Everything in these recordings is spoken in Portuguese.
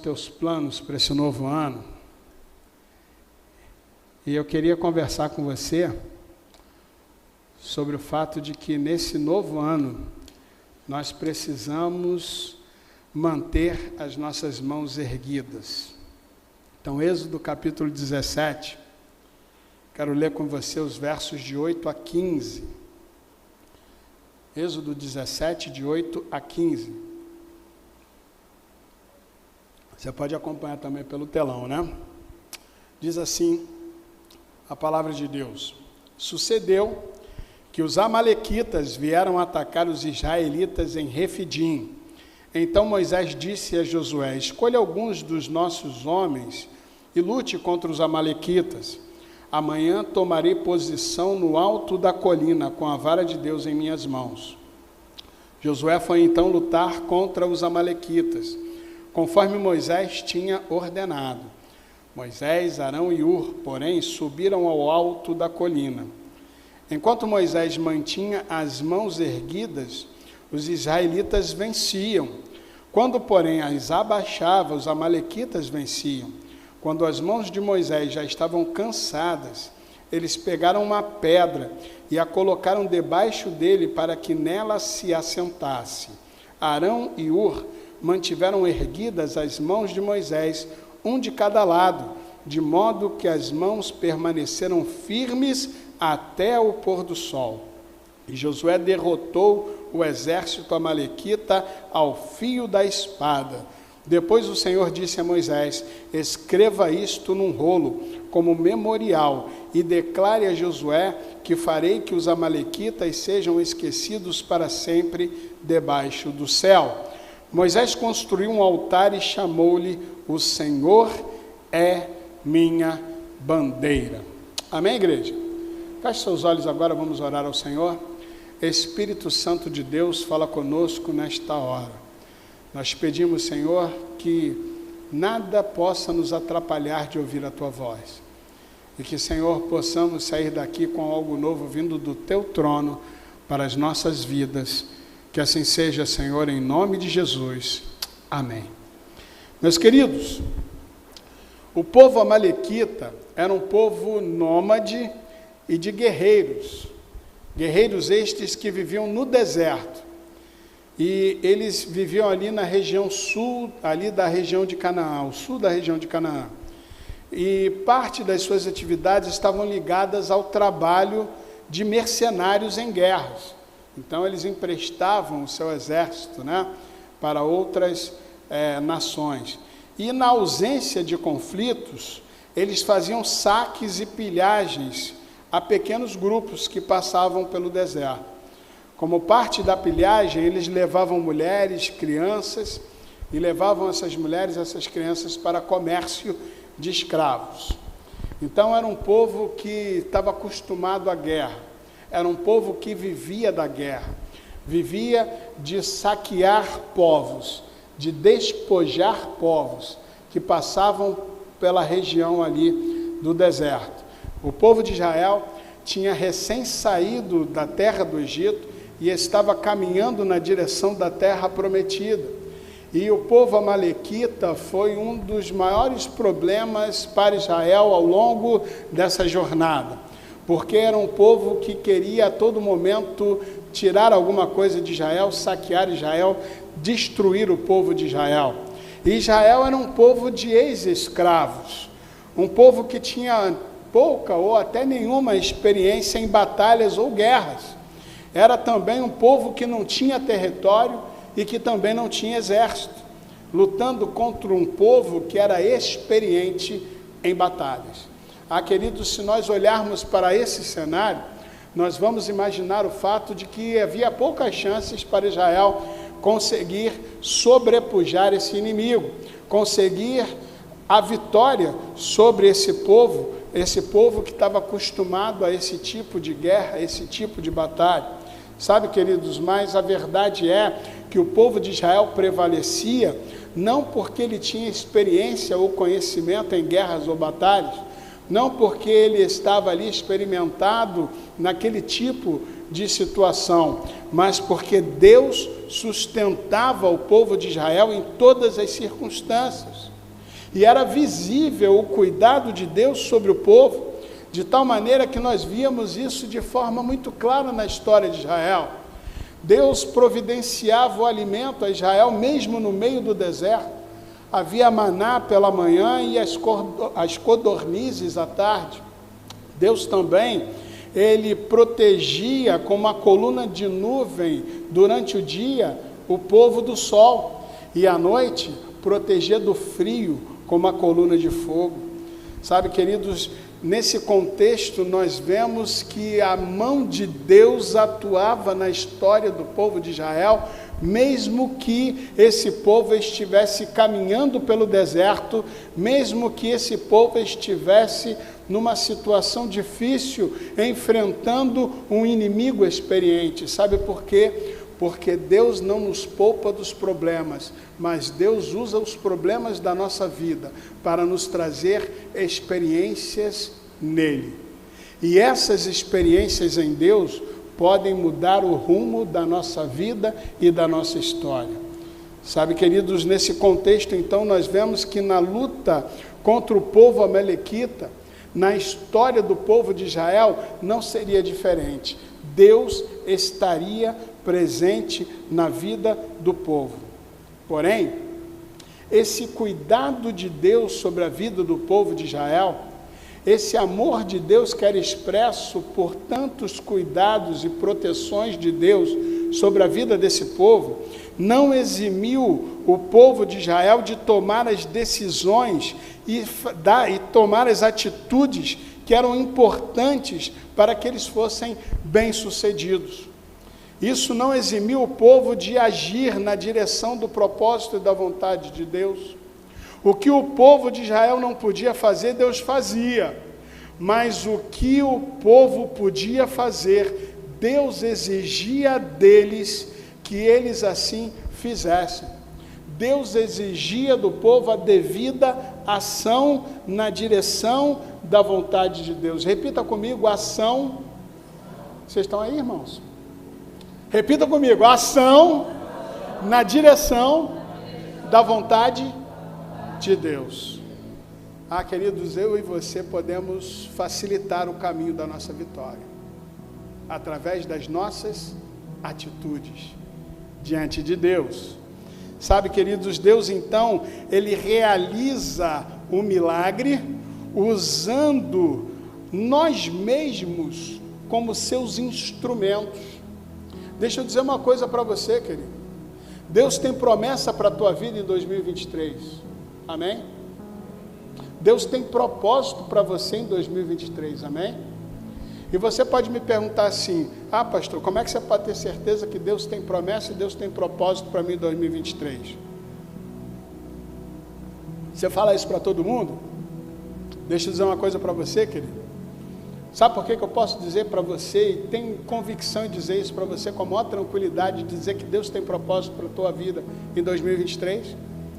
Teus planos para esse novo ano, e eu queria conversar com você sobre o fato de que nesse novo ano nós precisamos manter as nossas mãos erguidas. Então, Êxodo capítulo 17, quero ler com você os versos de 8 a 15. Êxodo 17, de 8 a 15. Você pode acompanhar também pelo telão, né? Diz assim a palavra de Deus: Sucedeu que os amalequitas vieram atacar os israelitas em Refidim. Então Moisés disse a Josué: Escolha alguns dos nossos homens e lute contra os amalequitas. Amanhã tomarei posição no alto da colina com a vara de Deus em minhas mãos. Josué foi então lutar contra os amalequitas, conforme Moisés tinha ordenado. Moisés, Arão e Hur, porém, subiram ao alto da colina. Enquanto Moisés mantinha as mãos erguidas, os israelitas venciam. Quando, porém, as abaixava, os amalequitas venciam. Quando as mãos de Moisés já estavam cansadas, eles pegaram uma pedra e a colocaram debaixo dele para que nela se assentasse. Arão e Hur mantiveram erguidas as mãos de Moisés, um de cada lado, de modo que as mãos permaneceram firmes até o pôr do sol. E Josué derrotou o exército amalequita ao fio da espada. Depois o Senhor disse a Moisés: Escreva isto num rolo, como memorial, e declare a Josué que farei que os amalequitas sejam esquecidos para sempre debaixo do céu. Moisés construiu um altar e chamou-lhe: O Senhor é minha bandeira. Amém, igreja? Feche seus olhos agora, vamos orar ao Senhor. Espírito Santo de Deus, fala conosco nesta hora. Nós pedimos, Senhor, que nada possa nos atrapalhar de ouvir a Tua voz. E que, Senhor, possamos sair daqui com algo novo vindo do Teu trono para as nossas vidas. Que assim seja, Senhor, em nome de Jesus. Amém. Meus queridos, o povo amalequita era um povo nômade e de guerreiros. Guerreiros estes que viviam no deserto. E eles viviam ali na região sul, ali da região de Canaã, o sul da região de Canaã. E parte das suas atividades estavam ligadas ao trabalho de mercenários em guerras. Então, eles emprestavam o seu exército, né, para outras nações. E, na ausência de conflitos, eles faziam saques e pilhagens a pequenos grupos que passavam pelo deserto. Como parte da pilhagem, eles levavam mulheres, crianças, e levavam essas mulheres e essas crianças para comércio de escravos. Então, era um povo que estava acostumado à guerra. Era um povo que vivia da guerra, vivia de saquear povos, de despojar povos que passavam pela região ali do deserto. O povo de Israel tinha recém saído da terra do Egito e estava caminhando na direção da terra prometida. E o povo amalequita foi um dos maiores problemas para Israel ao longo dessa jornada, porque era um povo que queria a todo momento tirar alguma coisa de Israel, saquear Israel, destruir o povo de Israel. E Israel era um povo de ex-escravos, um povo que tinha pouca ou até nenhuma experiência em batalhas ou guerras. Era também um povo que não tinha território e que também não tinha exército, lutando contra um povo que era experiente em batalhas. Queridos, se nós olharmos para esse cenário, nós vamos imaginar o fato de que havia poucas chances para Israel conseguir sobrepujar esse inimigo, conseguir a vitória sobre esse povo que estava acostumado a esse tipo de guerra, a esse tipo de batalha. Sabe, queridos, mas a verdade é que o povo de Israel prevalecia não porque ele tinha experiência ou conhecimento em guerras ou batalhas, não porque ele estava ali experimentado naquele tipo de situação, mas porque Deus sustentava o povo de Israel em todas as circunstâncias. E era visível o cuidado de Deus sobre o povo, de tal maneira que nós víamos isso de forma muito clara na história de Israel. Deus providenciava o alimento a Israel, mesmo no meio do deserto. Havia maná pela manhã e as codornizes à tarde. Deus também, Ele protegia com uma coluna de nuvem durante o dia o povo do sol, e à noite protegia do frio com uma coluna de fogo. Sabe, queridos, nesse contexto nós vemos que a mão de Deus atuava na história do povo de Israel, mesmo que esse povo estivesse caminhando pelo deserto, mesmo que esse povo estivesse numa situação difícil, enfrentando um inimigo experiente. Sabe por quê? Porque Deus não nos poupa dos problemas, mas Deus usa os problemas da nossa vida para nos trazer experiências nele. E essas experiências em Deus podem mudar o rumo da nossa vida e da nossa história. Sabe, queridos, nesse contexto, então, nós vemos que na luta contra o povo amalequita, na história do povo de Israel, não seria diferente. Deus estaria presente na vida do povo. Porém, esse cuidado de Deus sobre a vida do povo de Israel, esse amor de Deus que era expresso por tantos cuidados e proteções de Deus sobre a vida desse povo, não eximiu o povo de Israel de tomar as decisões e tomar as atitudes que eram importantes para que eles fossem bem-sucedidos. Isso não eximiu o povo de agir na direção do propósito e da vontade de Deus. O que o povo de Israel não podia fazer, Deus fazia. Mas o que o povo podia fazer, Deus exigia deles que eles assim fizessem. Deus exigia do povo a devida ação na direção da vontade de Deus. Repita comigo, ação. Vocês estão aí, irmãos? Repita comigo, ação na direção da vontade de Deus. Queridos, eu e você podemos facilitar o caminho da nossa vitória, através das nossas atitudes diante de Deus. Sabe, queridos, Deus então, Ele realiza o milagre usando nós mesmos como seus instrumentos. Deixa eu dizer uma coisa para você, querido. Deus tem promessa para a tua vida em 2023. Amém? Deus tem propósito para você em 2023. Amém? E você pode me perguntar assim, pastor, como é que você pode ter certeza que Deus tem promessa e Deus tem propósito para mim em 2023? Você fala isso para todo mundo? Deixa eu dizer uma coisa para você, querido. Sabe por que eu posso dizer para você, e tenho convicção em dizer isso para você com a maior tranquilidade, de dizer que Deus tem propósito para a tua vida em 2023?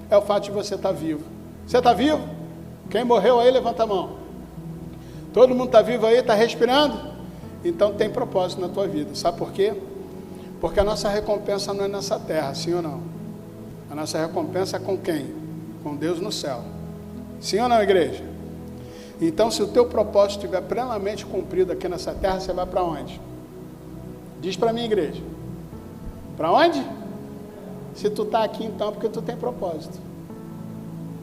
É o fato de você estar vivo. Você está vivo? Quem morreu aí, levanta a mão. Todo mundo está vivo aí, está respirando? Então tem propósito na tua vida. Sabe por quê? Porque a nossa recompensa não é nessa terra, sim ou não? A nossa recompensa é com quem? Com Deus no céu. Sim ou não, igreja? Então, se o teu propósito estiver plenamente cumprido aqui nessa terra, você vai para onde? Diz para mim, igreja. Para onde? Se tu está aqui, então, é porque tu tem propósito.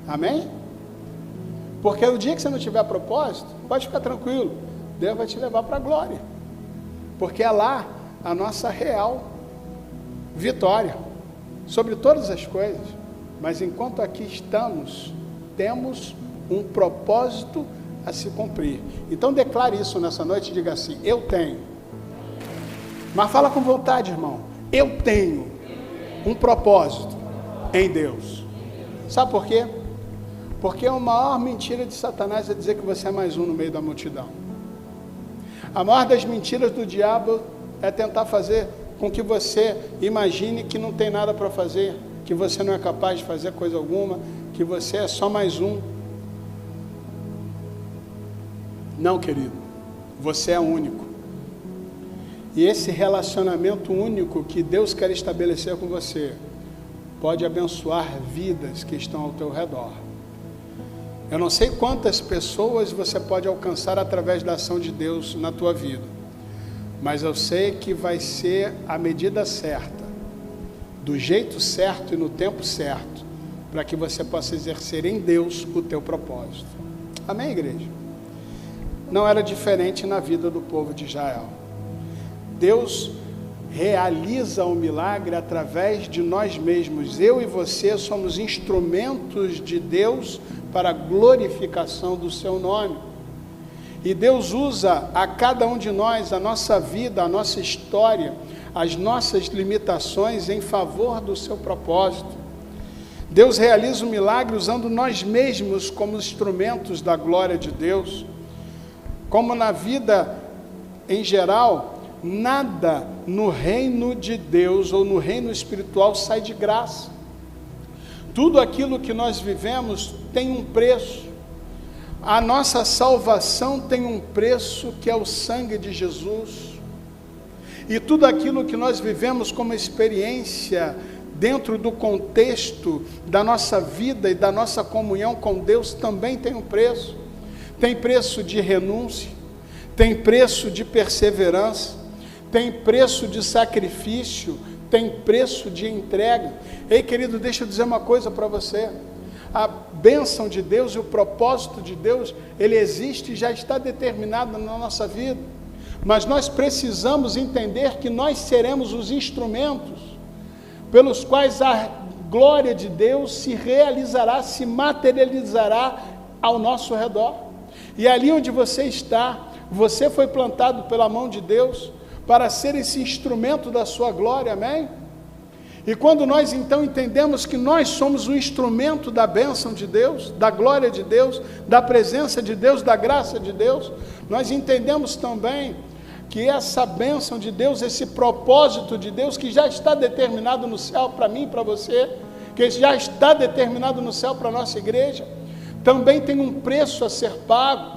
Amém? Porque o dia que você não tiver propósito, pode ficar tranquilo, Deus vai te levar para a glória. Porque é lá a nossa real vitória sobre todas as coisas. Mas enquanto aqui estamos, temos um propósito a se cumprir. Então declare isso nessa noite e diga assim, eu tenho. Mas fala com vontade, irmão. Eu tenho um propósito em Deus. Sabe por quê? Porque a maior mentira de Satanás é dizer que você é mais um no meio da multidão. A maior das mentiras do diabo é tentar fazer com que você imagine que não tem nada para fazer, que você não é capaz de fazer coisa alguma, que você é só mais um. Não, querido, você é único. E esse relacionamento único que Deus quer estabelecer com você pode abençoar vidas que estão ao teu redor. Eu não sei quantas pessoas você pode alcançar através da ação de Deus na tua vida, mas eu sei que vai ser a medida certa, do jeito certo e no tempo certo, para que você possa exercer em Deus o teu propósito. Amém, igreja? Não era diferente na vida do povo de Israel. Deus realiza o milagre através de nós mesmos. Eu e você somos instrumentos de Deus para a glorificação do seu nome. E Deus usa a cada um de nós, a nossa vida, a nossa história, as nossas limitações em favor do seu propósito. Deus realiza o milagre usando nós mesmos como instrumentos da glória de Deus. Como na vida em geral, nada no reino de Deus ou no reino espiritual sai de graça. Tudo aquilo que nós vivemos tem um preço. A nossa salvação tem um preço, que é o sangue de Jesus. E tudo aquilo que nós vivemos como experiência dentro do contexto da nossa vida e da nossa comunhão com Deus também tem um preço. Tem preço de renúncia, tem preço de perseverança, tem preço de sacrifício, tem preço de entrega. Ei, querido, deixa eu dizer uma coisa para você. A bênção de Deus e o propósito de Deus, ele existe e já está determinado na nossa vida. Mas nós precisamos entender que nós seremos os instrumentos pelos quais a glória de Deus se realizará, se materializará ao nosso redor. E ali onde você está, você foi plantado pela mão de Deus para ser esse instrumento da sua glória, amém? E quando nós então entendemos que nós somos o instrumento da bênção de Deus, da glória de Deus, da presença de Deus, da graça de Deus, nós entendemos também que essa bênção de Deus, esse propósito de Deus que já está determinado no céu para mim e para você, que já está determinado no céu para a nossa igreja, também tem um preço a ser pago.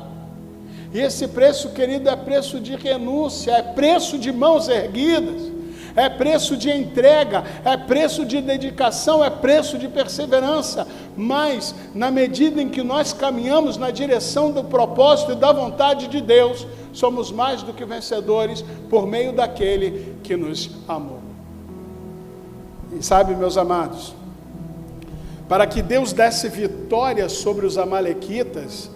E esse preço, querido, é preço de renúncia, é preço de mãos erguidas, é preço de entrega, é preço de dedicação, é preço de perseverança. Mas, na medida em que nós caminhamos na direção do propósito e da vontade de Deus, somos mais do que vencedores por meio daquele que nos amou. E sabe, meus amados, para que Deus desse vitória sobre os amalequitas,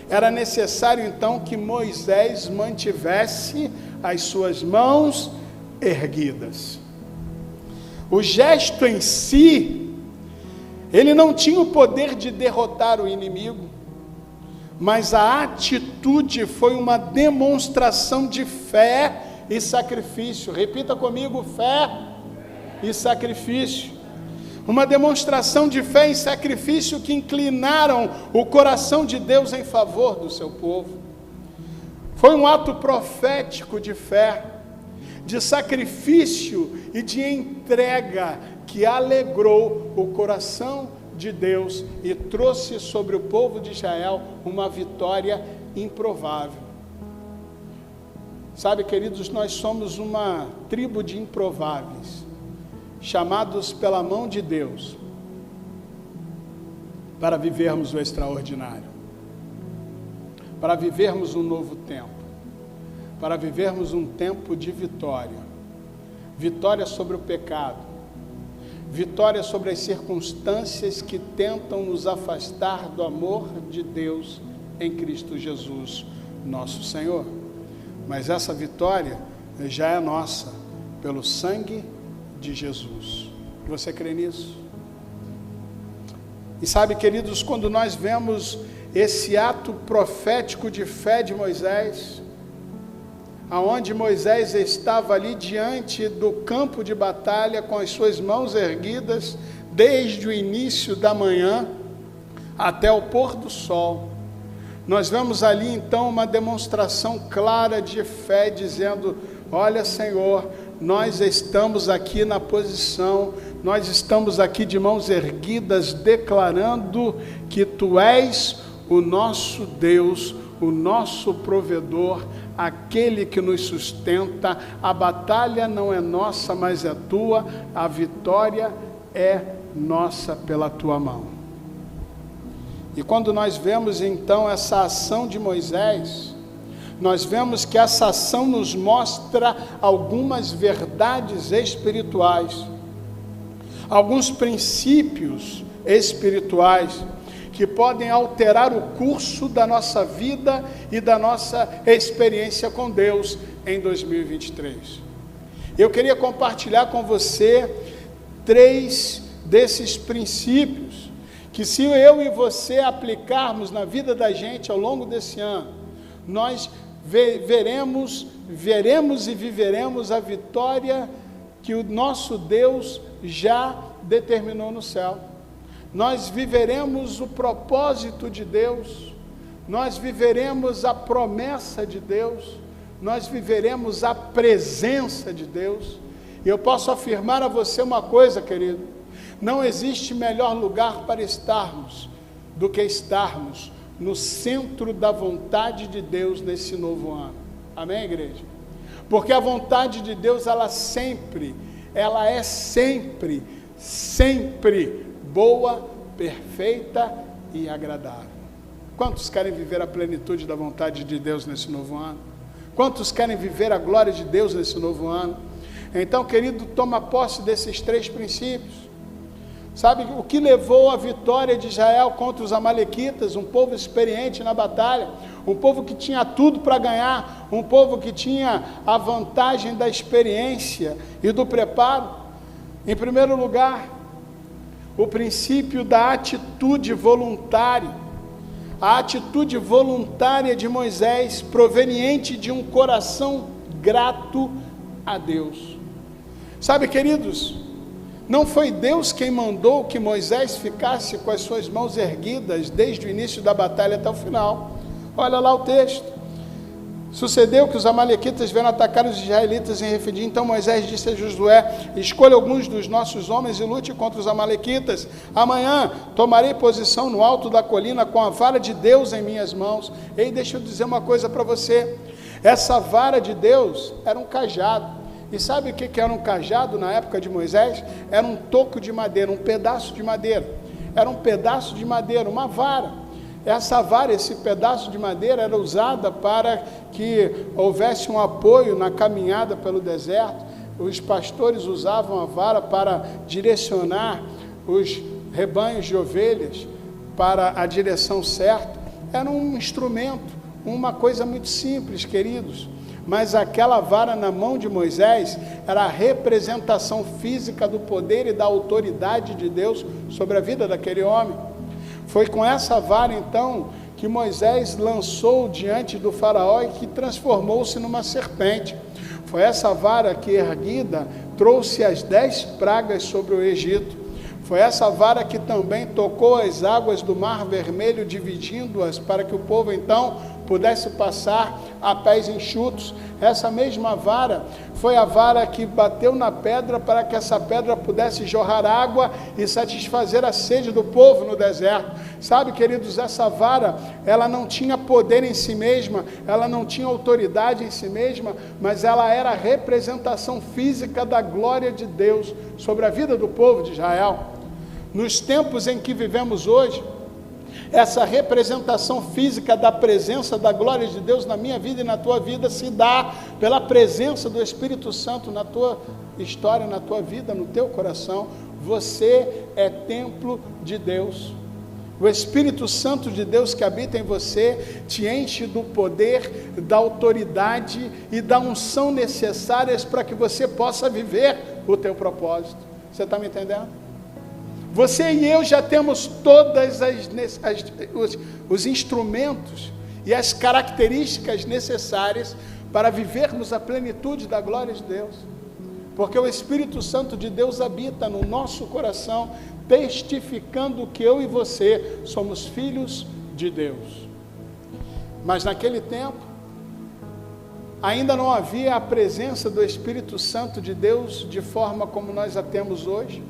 era necessário então que Moisés mantivesse as suas mãos erguidas. O gesto em si, ele não tinha o poder de derrotar o inimigo, mas a atitude foi uma demonstração de fé e sacrifício. Repita comigo: fé e sacrifício. Uma demonstração de fé e sacrifício que inclinaram o coração de Deus em favor do seu povo. Foi um ato profético de fé, de sacrifício e de entrega que alegrou o coração de Deus e trouxe sobre o povo de Israel uma vitória improvável. Sabe, queridos, nós somos uma tribo de improváveis, chamados pela mão de Deus para vivermos o extraordinário, para vivermos um novo tempo, para vivermos um tempo de vitória, vitória sobre o pecado, vitória sobre as circunstâncias que tentam nos afastar do amor de Deus em Cristo Jesus, nosso Senhor. Mas essa vitória já é nossa, pelo sangue de Jesus. Você crê nisso? E sabe, queridos, quando nós vemos esse ato profético de fé de Moisés, aonde Moisés estava ali diante do campo de batalha com as suas mãos erguidas desde o início da manhã até o pôr do sol, nós vemos ali então uma demonstração clara de fé, dizendo: olha, Senhor, nós estamos aqui na posição, nós estamos aqui de mãos erguidas, declarando que Tu és o nosso Deus, o nosso provedor, aquele que nos sustenta. A batalha não é nossa, mas é tua. A vitória é nossa pela tua mão. E quando nós vemos então essa ação de Moisés, nós vemos que essa ação nos mostra algumas verdades espirituais, alguns princípios espirituais que podem alterar o curso da nossa vida e da nossa experiência com Deus em 2023. Eu queria compartilhar com você 3 desses princípios, que se eu e você aplicarmos na vida da gente ao longo desse ano, nós veremos e viveremos a vitória que o nosso Deus já determinou no céu. Nós viveremos o propósito de Deus, nós viveremos a promessa de Deus, nós viveremos a presença de Deus. E eu posso afirmar a você uma coisa, querido: não existe melhor lugar para estarmos do que estarmos no centro da vontade de Deus nesse novo ano. Amém, igreja? Porque a vontade de Deus, ela é sempre boa, perfeita e agradável. Quantos querem viver a plenitude da vontade de Deus nesse novo ano? Quantos querem viver a glória de Deus nesse novo ano? Então, querido, toma posse desses 3 princípios. Sabe o que levou a vitória de Israel contra os amalequitas? Um povo experiente na batalha, um povo que tinha tudo para ganhar, um povo que tinha a vantagem da experiência e do preparo. Em primeiro lugar, o princípio da atitude voluntária. A atitude voluntária de Moisés, proveniente de um coração grato a Deus. Sabe, queridos, não foi Deus quem mandou que Moisés ficasse com as suas mãos erguidas desde o início da batalha até o final. Olha lá o texto. Sucedeu que os amalequitas vieram atacar os israelitas em Refidim. Então Moisés disse a Josué: escolha alguns dos nossos homens e lute contra os amalequitas. Amanhã tomarei posição no alto da colina com a vara de Deus em minhas mãos. Ei, deixa eu dizer uma coisa para você. Essa vara de Deus era um cajado. E sabe o que era um cajado na época de Moisés? Era um toco de madeira, um pedaço de madeira. Era um pedaço de madeira, uma vara. Essa vara, esse pedaço de madeira, era usada para que houvesse um apoio na caminhada pelo deserto. Os pastores usavam a vara para direcionar os rebanhos de ovelhas para a direção certa. Era um instrumento, uma coisa muito simples, queridos. Mas aquela vara na mão de Moisés era a representação física do poder e da autoridade de Deus sobre a vida daquele homem. Foi com essa vara, então, que Moisés lançou diante do faraó e que transformou-se numa serpente. Foi essa vara que, erguida, trouxe as 10 pragas sobre o Egito. Foi essa vara que também tocou as águas do Mar Vermelho, dividindo-as para que o povo, então, pudesse passar a pés enxutos. Essa mesma vara foi a vara que bateu na pedra para que essa pedra pudesse jorrar água e satisfazer a sede do povo no deserto. Sabe, queridos, essa vara, ela não tinha poder em si mesma, ela não tinha autoridade em si mesma, mas ela era a representação física da glória de Deus sobre a vida do povo de Israel. Nos tempos em que vivemos hoje, essa representação física da presença da glória de Deus na minha vida e na tua vida se dá pela presença do Espírito Santo na tua história, na tua vida, no teu coração. Você é templo de Deus. O Espírito Santo de Deus que habita em você te enche do poder, da autoridade e da unção necessárias para que você possa viver o teu propósito. Você está me entendendo? Você e eu já temos todas os instrumentos e as características necessárias para vivermos a plenitude da glória de Deus. Porque o Espírito Santo de Deus habita no nosso coração, testificando que eu e você somos filhos de Deus. Mas naquele tempo, ainda não havia a presença do Espírito Santo de Deus de forma como nós a temos hoje.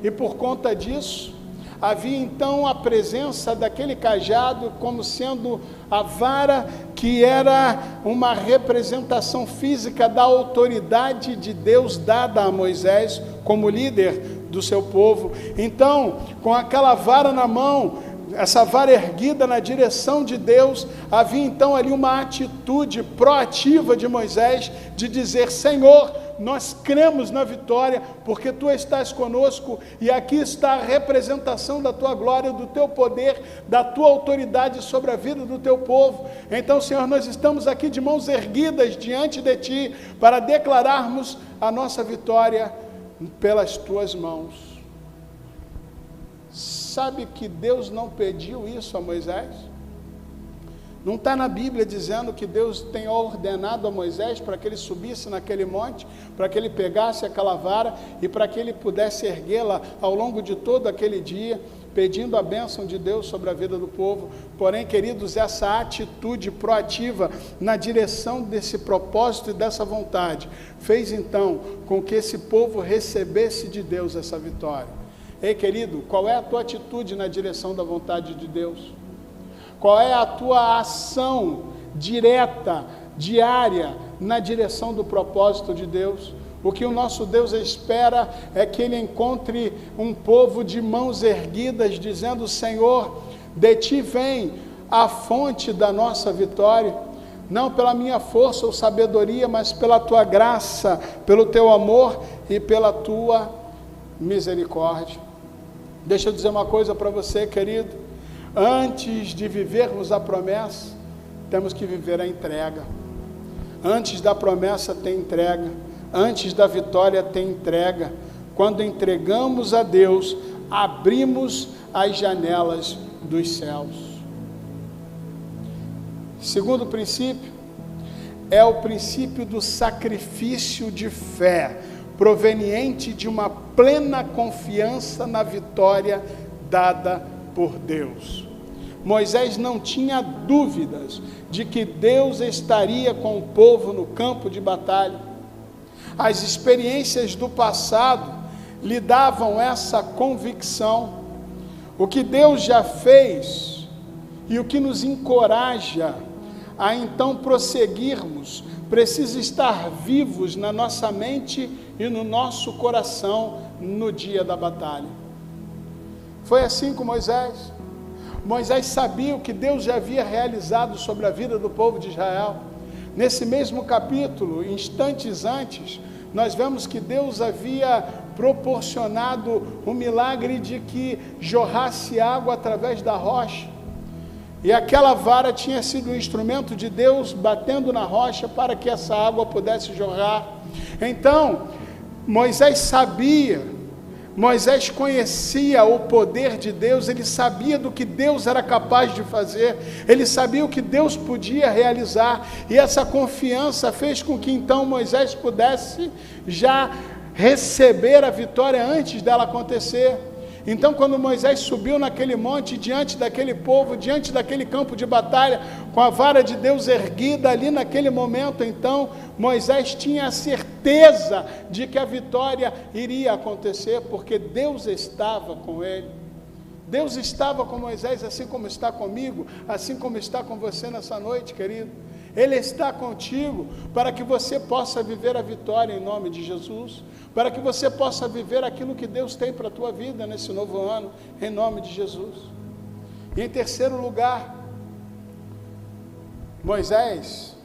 E por conta disso, havia então a presença daquele cajado como sendo a vara que era uma representação física da autoridade de Deus dada a Moisés como líder do seu povo. Então, com aquela vara na mão, essa vara erguida na direção de Deus, havia então ali uma atitude proativa de Moisés, de dizer: Senhor, nós cremos na vitória, porque Tu estás conosco, e aqui está a representação da Tua glória, do Teu poder, da Tua autoridade sobre a vida do Teu povo. Então, Senhor, nós estamos aqui de mãos erguidas diante de Ti, para declararmos a nossa vitória pelas Tuas mãos. Sabe que Deus não pediu isso a Moisés? Não está na Bíblia dizendo que Deus tem ordenado a Moisés para que ele subisse naquele monte, para que ele pegasse aquela vara e para que ele pudesse erguê-la ao longo de todo aquele dia, pedindo a bênção de Deus sobre a vida do povo. Porém, queridos, essa atitude proativa na direção desse propósito e dessa vontade fez então com que esse povo recebesse de Deus essa vitória. Ei, querido, qual é a tua atitude na direção da vontade de Deus? Qual é a tua ação direta, diária, na direção do propósito de Deus? O que o nosso Deus espera é que Ele encontre um povo de mãos erguidas, dizendo: Senhor, de Ti vem a fonte da nossa vitória, não pela minha força ou sabedoria, mas pela Tua graça, pelo Teu amor e pela Tua misericórdia. Deixa eu dizer uma coisa para você, querido: antes de vivermos a promessa, temos que viver a entrega. Antes da promessa tem entrega, antes da vitória tem entrega. Quando entregamos a Deus, abrimos as janelas dos céus. Segundo princípio, é o princípio do sacrifício de fé, proveniente de uma plena confiança na vitória dada por Deus. Moisés não tinha dúvidas de que Deus estaria com o povo no campo de batalha. As experiências do passado lhe davam essa convicção. O que Deus já fez e o que nos encoraja a então prosseguirmos precisa estar vivos na nossa mente e no nosso coração no dia da batalha. Foi assim com Moisés. Moisés sabia o que Deus já havia realizado sobre a vida do povo de Israel. Nesse mesmo capítulo, instantes antes, nós vemos que Deus havia proporcionado o milagre de que jorrasse água através da rocha. E aquela vara tinha sido um instrumento de Deus batendo na rocha para que essa água pudesse jorrar. Então, Moisés sabia, Moisés conhecia o poder de Deus, ele sabia do que Deus era capaz de fazer, ele sabia o que Deus podia realizar, e essa confiança fez com que então Moisés pudesse já receber a vitória antes dela acontecer. Então, quando Moisés subiu naquele monte, diante daquele povo, diante daquele campo de batalha, com a vara de Deus erguida ali naquele momento, então, Moisés tinha a certeza de que a vitória iria acontecer, porque Deus estava com ele. Deus estava com Moisés, assim como está comigo, assim como está com você nessa noite, querido. Ele está contigo para que você possa viver a vitória em nome de Jesus, para que você possa viver aquilo que Deus tem para a tua vida nesse novo ano, em nome de Jesus. E em terceiro lugar, Moisés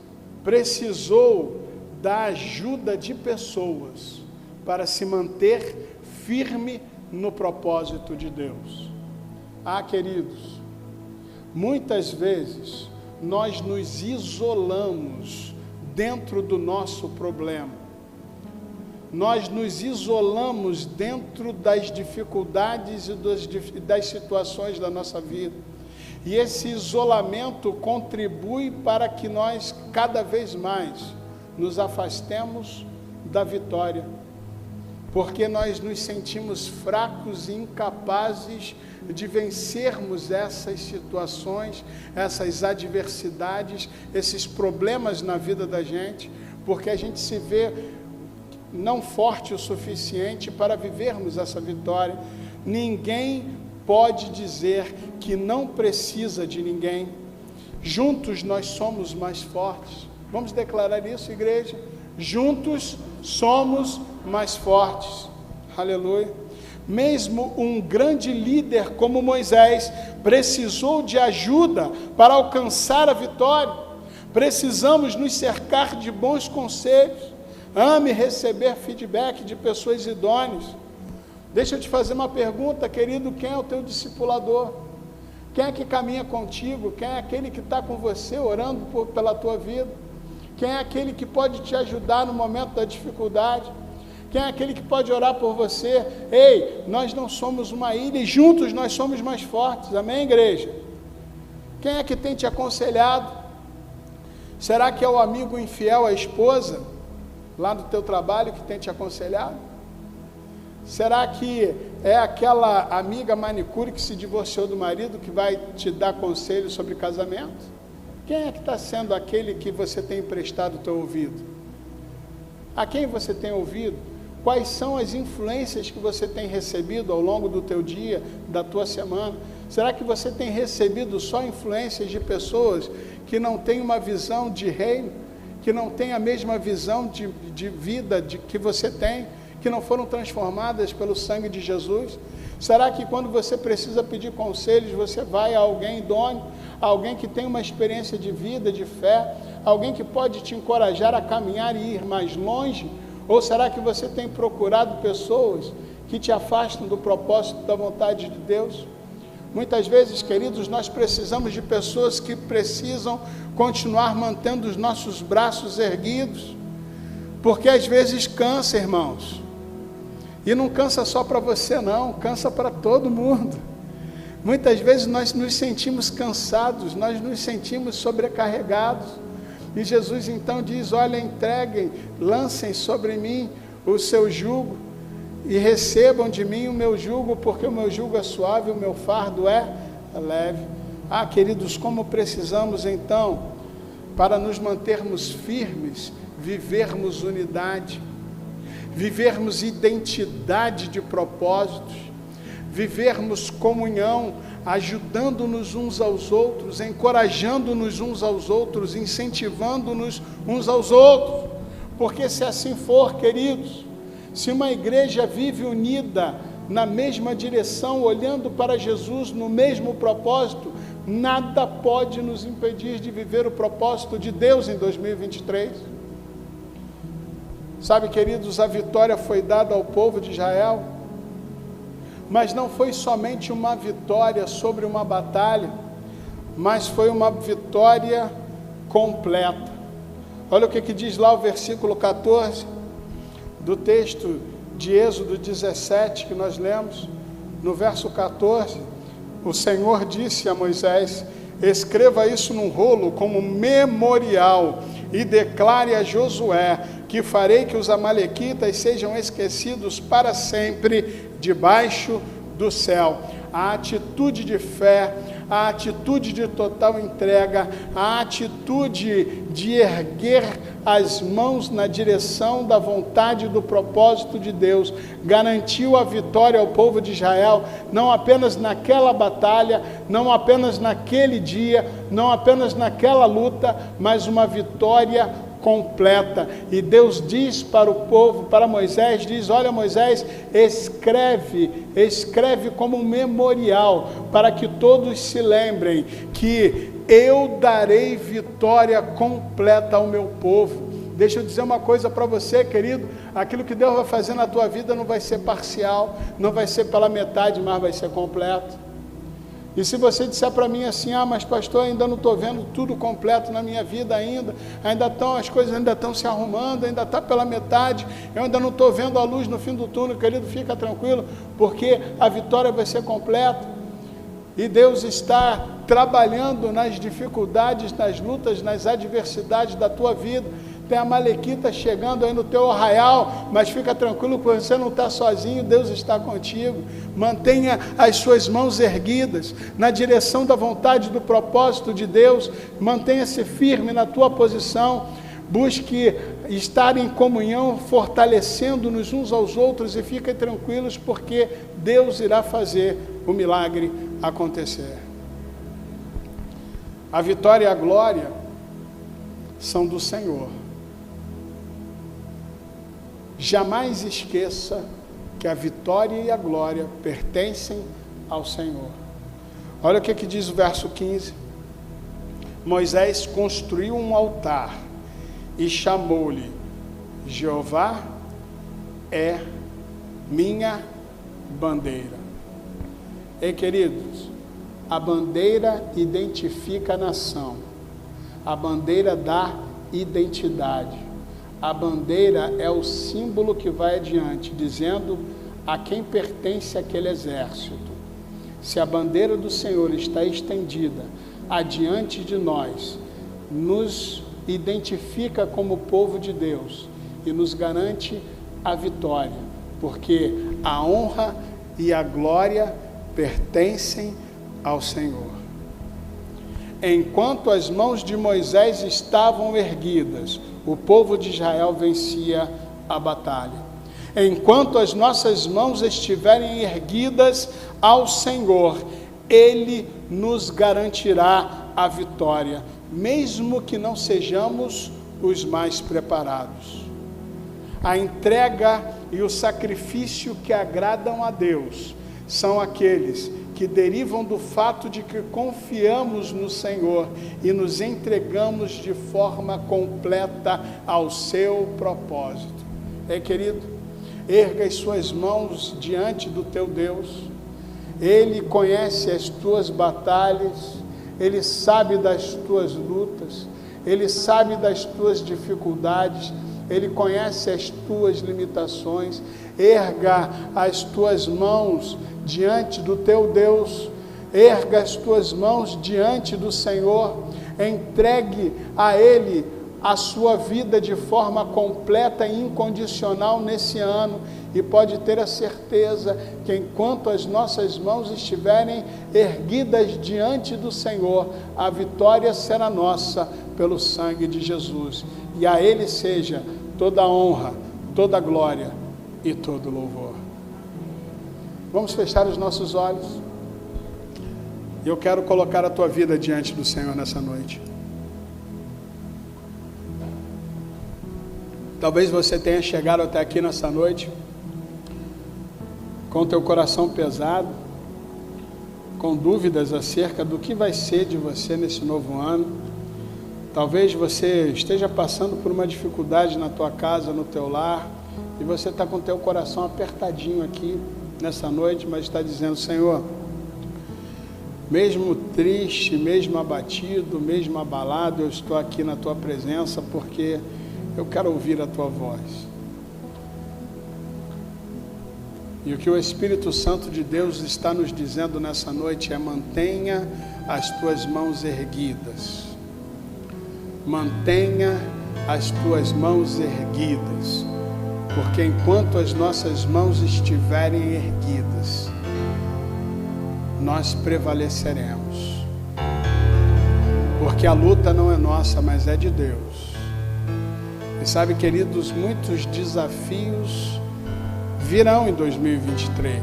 precisou da ajuda de pessoas para se manter firme no propósito de Deus. Ah, queridos, muitas vezes nós nos isolamos dentro do nosso problema. Nós nos isolamos dentro das dificuldades e das situações da nossa vida. E esse isolamento contribui para que nós cada vez mais nos afastemos da vitória, porque nós nos sentimos fracos e incapazes de vencermos essas situações, essas adversidades, esses problemas na vida da gente, porque a gente se vê não forte o suficiente para vivermos essa vitória. Ninguém pode dizer que não precisa de ninguém. Juntos nós somos mais fortes. Vamos declarar isso, igreja? Juntos somos mais fortes. Aleluia. Mesmo um grande líder como Moisés precisou de ajuda para alcançar a vitória. Precisamos nos cercar de bons conselhos. Ame receber feedback de pessoas idôneas. Deixa eu te fazer uma pergunta, querido: quem é o teu discipulador? Quem é que caminha contigo? Quem é aquele que está com você orando pela tua vida? Quem é aquele que pode te ajudar no momento da dificuldade? Quem é aquele que pode orar por você? Ei, nós não somos uma ilha e juntos nós somos mais fortes. Amém, igreja? Quem é que tem te aconselhado? Será que é o amigo infiel, a esposa, lá do teu trabalho, que tem te aconselhado? Será que é aquela amiga manicure que se divorciou do marido que vai te dar conselho sobre casamento? Quem é que está sendo aquele que você tem emprestado o teu ouvido? A quem você tem ouvido? Quais são as influências que você tem recebido ao longo do teu dia, da tua semana? Será que você tem recebido só influências de pessoas que não têm uma visão de reino, que não têm a mesma visão de vida que você tem, que não foram transformadas pelo sangue de Jesus? Será que quando você precisa pedir conselhos, você vai a alguém idôneo, alguém que tem uma experiência de vida, de fé, alguém que pode te encorajar a caminhar e ir mais longe? Ou será que você tem procurado pessoas que te afastam do propósito da vontade de Deus? Muitas vezes, queridos, nós precisamos de pessoas que precisam continuar mantendo os nossos braços erguidos, porque às vezes cansa, irmãos. E não cansa só para você não, cansa para todo mundo. Muitas vezes nós nos sentimos cansados, nós nos sentimos sobrecarregados. E Jesus então diz: olha, entreguem, lancem sobre mim o seu jugo e recebam de mim o meu jugo, porque o meu jugo é suave, o meu fardo é leve. Ah, queridos, como precisamos então, para nos mantermos firmes, vivermos unidade, vivermos identidade de propósitos, vivermos comunhão, ajudando-nos uns aos outros, encorajando-nos uns aos outros, incentivando-nos uns aos outros. Porque se assim for, queridos, se uma igreja vive unida na mesma direção, olhando para Jesus no mesmo propósito, nada pode nos impedir de viver o propósito de Deus em 2023. Sabe, queridos, a vitória foi dada ao povo de Israel, mas não foi somente uma vitória sobre uma batalha, mas foi uma vitória completa. Olha o que diz lá o versículo 14 do texto de Êxodo 17 que nós lemos. No verso 14, o Senhor disse a Moisés: escreva isso num rolo como memorial e declare a Josué que farei que os amalequitas sejam esquecidos para sempre debaixo do céu. A atitude de fé, a atitude de total entrega, a atitude de erguer as mãos na direção da vontade e do propósito de Deus, garantiu a vitória ao povo de Israel, não apenas naquela batalha, não apenas naquele dia, não apenas naquela luta, mas uma vitória completa. E Deus diz para o povo, para Moisés, diz: olha, Moisés, escreve como um memorial, para que todos se lembrem que eu darei vitória completa ao meu povo. Deixa eu dizer uma coisa para você, querido: aquilo que Deus vai fazer na tua vida não vai ser parcial, não vai ser pela metade, mas vai ser completo. E se você disser para mim assim: ah, mas pastor, ainda não estou vendo tudo completo na minha vida as coisas ainda estão se arrumando, ainda está pela metade, eu ainda não estou vendo a luz no fim do túnel, querido, fica tranquilo, porque a vitória vai ser completa. E Deus está trabalhando nas dificuldades, nas lutas, nas adversidades da tua vida. Tem a amalequita chegando aí no teu arraial, mas fica tranquilo, porque você não está sozinho, Deus está contigo. Mantenha as suas mãos erguidas na direção da vontade e do propósito de Deus. Mantenha-se firme na tua posição. Busque estar em comunhão, fortalecendo-nos uns aos outros, e fiquem tranquilos, porque Deus irá fazer o milagre acontecer. A vitória e a glória são do Senhor. Jamais esqueça que a vitória e a glória pertencem ao Senhor. Olha o que diz o verso 15. Moisés construiu um altar e chamou-lhe: Jeová é minha bandeira. Ei, queridos, a bandeira identifica a nação, a bandeira dá identidade, a bandeira é o símbolo que vai adiante, dizendo a quem pertence aquele exército. Se a bandeira do Senhor está estendida adiante de nós, nos identifica como povo de Deus e nos garante a vitória, porque a honra e a glória pertencem ao Senhor. Enquanto as mãos de Moisés estavam erguidas, o povo de Israel vencia a batalha. Enquanto as nossas mãos estiverem erguidas ao Senhor, Ele nos garantirá a vitória, mesmo que não sejamos os mais preparados. A entrega e o sacrifício que agradam a Deus são aqueles que derivam do fato de que confiamos no Senhor e nos entregamos de forma completa ao seu propósito. Querido, erga as suas mãos diante do teu Deus. Ele conhece as tuas batalhas, Ele sabe das tuas lutas, Ele sabe das tuas dificuldades, Ele conhece as tuas limitações. Erga as tuas mãos diante do teu Deus, erga as tuas mãos diante do Senhor, entregue a Ele a sua vida de forma completa e incondicional nesse ano, e pode ter a certeza que enquanto as nossas mãos estiverem erguidas diante do Senhor, a vitória será nossa pelo sangue de Jesus, e a Ele seja toda a honra, toda a glória e todo o louvor. Vamos fechar os nossos olhos. Eu quero colocar a tua vida diante do Senhor nessa noite. Talvez você tenha chegado até aqui nessa noite com o teu coração pesado, com dúvidas acerca do que vai ser de você nesse novo ano. Talvez você esteja passando por uma dificuldade na tua casa, no teu lar, e você está com o teu coração apertadinho aqui nessa noite, mas está dizendo: Senhor, mesmo triste, mesmo abatido, mesmo abalado, eu estou aqui na tua presença porque eu quero ouvir a tua voz. E o que o Espírito Santo de Deus está nos dizendo nessa noite é: mantenha as tuas mãos erguidas. Mantenha as tuas mãos erguidas, porque enquanto as nossas mãos estiverem erguidas, nós prevaleceremos. Porque a luta não é nossa, mas é de Deus. E sabe, queridos, muitos desafios virão em 2023.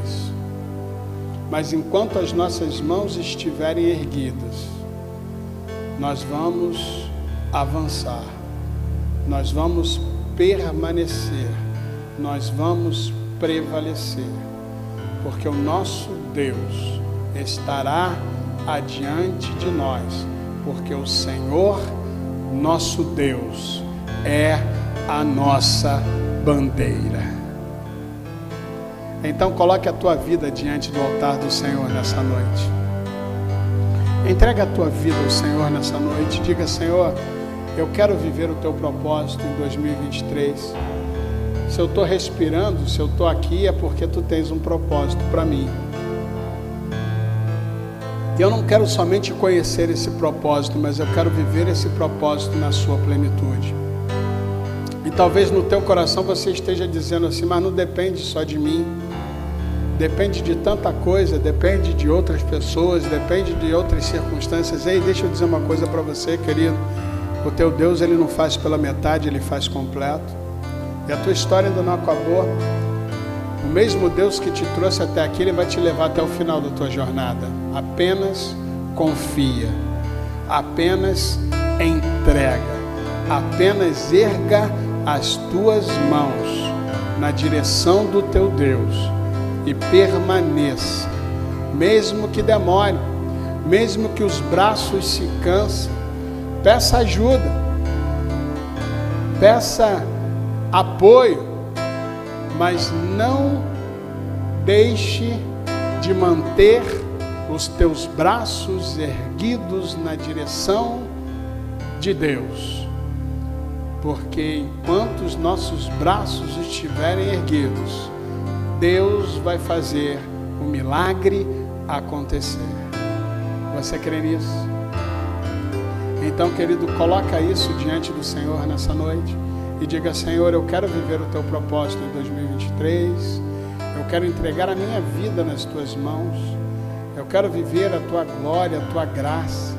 Mas enquanto as nossas mãos estiverem erguidas, nós vamos avançar, nós vamos permanecer, nós vamos prevalecer, porque o nosso Deus estará adiante de nós, porque o Senhor, nosso Deus, é a nossa bandeira. Então coloque a tua vida diante do altar do Senhor nessa noite. Entrega a tua vida ao Senhor nessa noite. Diga: Senhor, eu quero viver o teu propósito em 2023. Se eu estou respirando, se eu estou aqui, é porque tu tens um propósito para mim. E eu não quero somente conhecer esse propósito, mas eu quero viver esse propósito na sua plenitude. E talvez no teu coração você esteja dizendo assim: mas não depende só de mim, depende de tanta coisa, depende de outras pessoas, depende de outras circunstâncias. Ei, deixa eu dizer uma coisa para você, querido: O teu Deus, Ele não faz pela metade, Ele faz completo. E a tua história ainda não acabou. O mesmo Deus que te trouxe até aqui, Ele vai te levar até o final da tua jornada. Apenas confia. Apenas entrega. Apenas erga as tuas mãos na direção do teu Deus e permaneça. Mesmo que demore, mesmo que os braços se cansem, peça ajuda, peça apoio, mas não deixe de manter os teus braços erguidos na direção de Deus, porque enquanto os nossos braços estiverem erguidos, Deus vai fazer o milagre acontecer. Você crê nisso? Então, querido, coloca isso diante do Senhor nessa noite e diga: Senhor, eu quero viver o teu propósito em 2023, eu quero entregar a minha vida nas tuas mãos, eu quero viver a tua glória, a tua graça.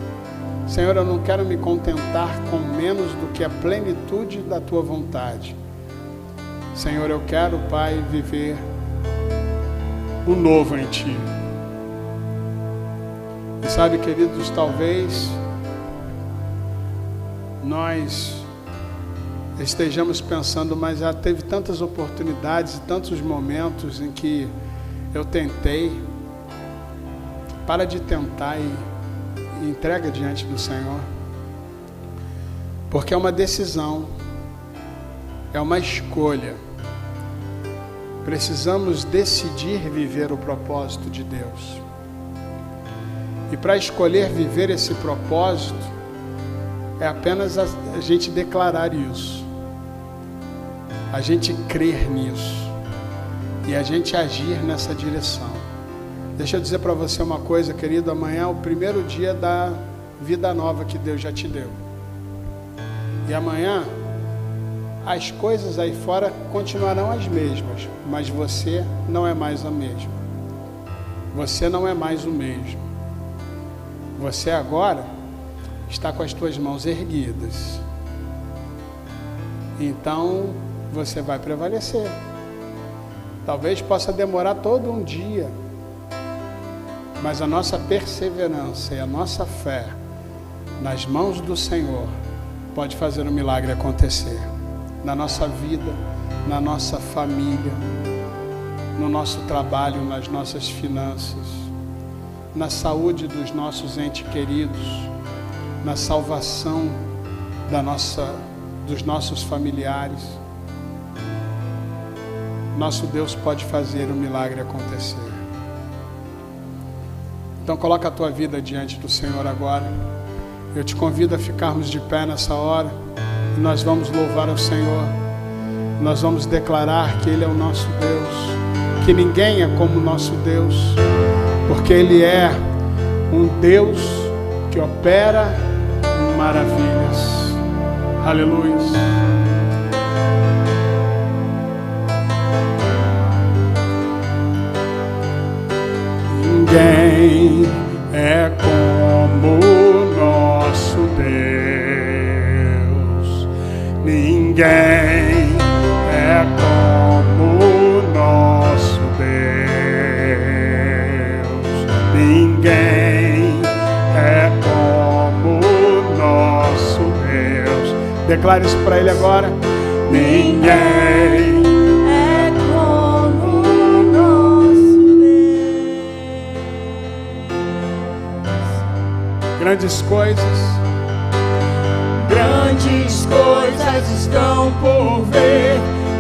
Senhor, eu não quero me contentar com menos do que a plenitude da tua vontade. Senhor, eu quero, Pai, viver o novo em ti. E sabe, queridos, talvez nós estejamos pensando, mas já teve tantas oportunidades e tantos momentos em que eu tentei. Para de tentar e entrega diante do Senhor, porque é uma decisão, é uma escolha. Precisamos decidir viver o propósito de Deus. E para escolher viver esse propósito, é apenas a gente declarar isso, a gente crer nisso e a gente agir nessa direção. Deixa eu dizer para você uma coisa, querido, amanhã é o primeiro dia da vida nova que Deus já te deu. E amanhã as coisas aí fora continuarão as mesmas, mas você não é mais a mesma. Você não é mais o mesmo. Você agora está com as tuas mãos erguidas. Então você vai prevalecer. Talvez possa demorar todo um dia, mas a nossa perseverança e a nossa fé nas mãos do Senhor pode fazer um milagre acontecer na nossa vida, na nossa família, no nosso trabalho, nas nossas finanças, na saúde dos nossos entes queridos, na salvação dos nossos familiares. Nosso Deus pode fazer um milagre acontecer. Então coloca a tua vida diante do Senhor agora. Eu te convido a ficarmos de pé nessa hora e nós vamos louvar ao Senhor. Nós vamos declarar que Ele é o nosso Deus, que ninguém é como o nosso Deus, porque Ele é um Deus que opera maravilhas. Aleluia. Ninguém é como o nosso Deus. Ninguém é como o nosso Deus. Ninguém é como o nosso Deus. Declare isso para Ele agora. Ninguém grandes coisas estão por ver,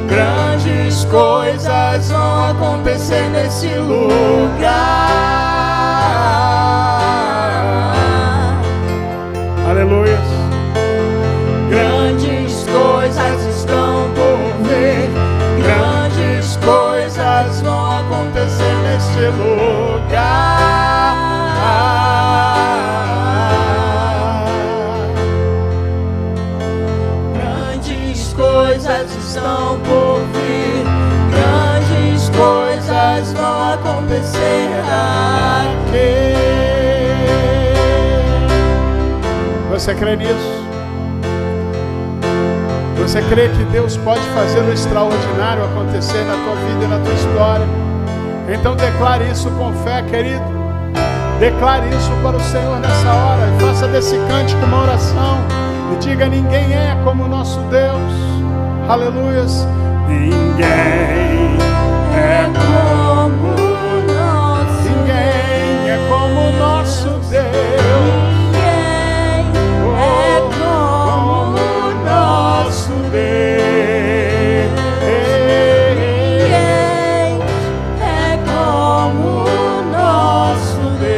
grandes coisas vão acontecer nesse lugar. Aleluia. Grandes coisas estão por ver, grandes coisas vão acontecer nesse lugar. Coisas estão por vir, grandes coisas vão acontecer aqui. Você crê nisso? Você crê que Deus pode fazer o extraordinário acontecer na tua vida e na tua história? Então declare isso com fé, querido. Declare isso para o Senhor nessa hora. E faça desse cântico uma oração. E diga: ninguém é como o nosso Deus. Aleluias. Ninguém é como o nosso Deus. Ninguém é como o nosso Deus. Ninguém é como o nosso Deus.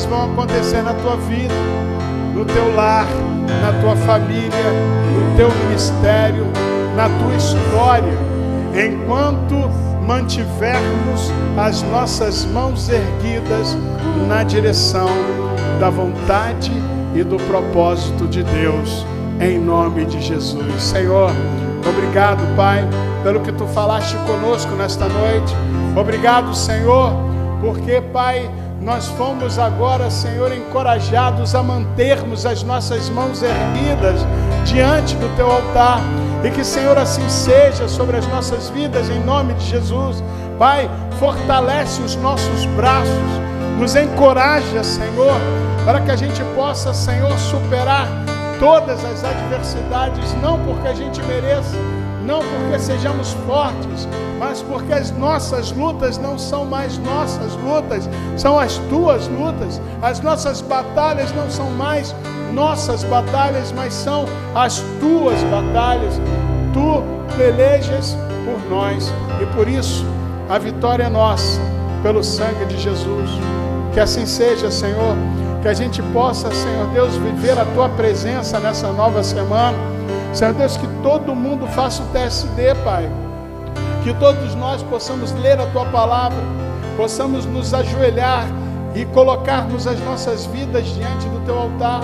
Vão acontecer na tua vida, no teu lar, na tua família, no teu ministério, na tua história, enquanto mantivermos as nossas mãos erguidas na direção da vontade e do propósito de Deus, em nome de Jesus. Senhor, obrigado, Pai, pelo que Tu falaste conosco nesta noite. Obrigado, Senhor, porque, Pai, nós fomos agora, Senhor, encorajados a mantermos as nossas mãos erguidas diante do Teu altar. E que, Senhor, assim seja sobre as nossas vidas, em nome de Jesus. Pai, fortalece os nossos braços, nos encoraja, Senhor, para que a gente possa, Senhor, superar todas as adversidades, não porque a gente mereça, não porque sejamos fortes, mas porque as nossas lutas não são mais nossas lutas, são as Tuas lutas. As nossas batalhas não são mais nossas batalhas, mas são as Tuas batalhas. Tu pelejas por nós e por isso a vitória é nossa, pelo sangue de Jesus. Que assim seja, Senhor, que a gente possa, Senhor Deus, viver a Tua presença nessa nova semana. Senhor Deus, que todo mundo faça o TSD, Pai. Que todos nós possamos ler a Tua palavra, possamos nos ajoelhar e colocarmos as nossas vidas diante do Teu altar.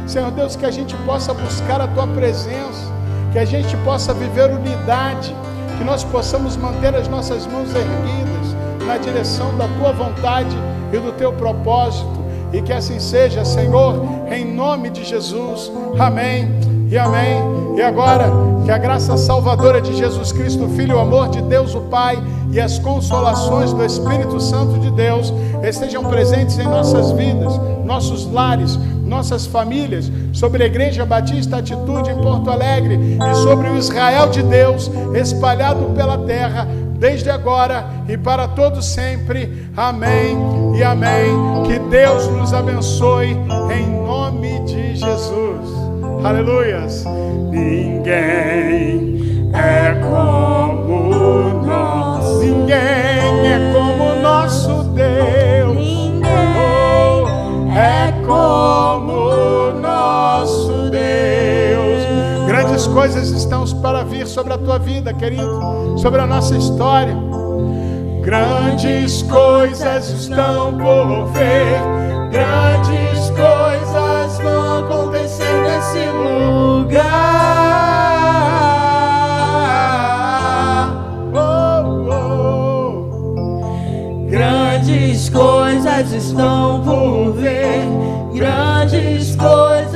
Senhor Deus, que a gente possa buscar a Tua presença, que a gente possa viver unidade, que nós possamos manter as nossas mãos erguidas na direção da Tua vontade e do Teu propósito. E que assim seja, Senhor, em nome de Jesus. Amém e amém. E agora, que a graça salvadora de Jesus Cristo, Filho, o amor de Deus o Pai e as consolações do Espírito Santo de Deus estejam presentes em nossas vidas, nossos lares, nossas famílias, sobre a Igreja Batista Atitude em Porto Alegre e sobre o Israel de Deus espalhado pela terra, desde agora e para todos sempre. Amém e amém. Que Deus nos abençoe em nome de Jesus. Aleluias. Ninguém é como o nosso, ninguém é como o nosso Deus. É como o nosso Deus. Grandes coisas estão para vir sobre a tua vida, querido, sobre a nossa história. Grandes coisas estão por vir, grandes coisas vão acontecer nesse lugar. Grandes coisas estão por vir, grandes coisas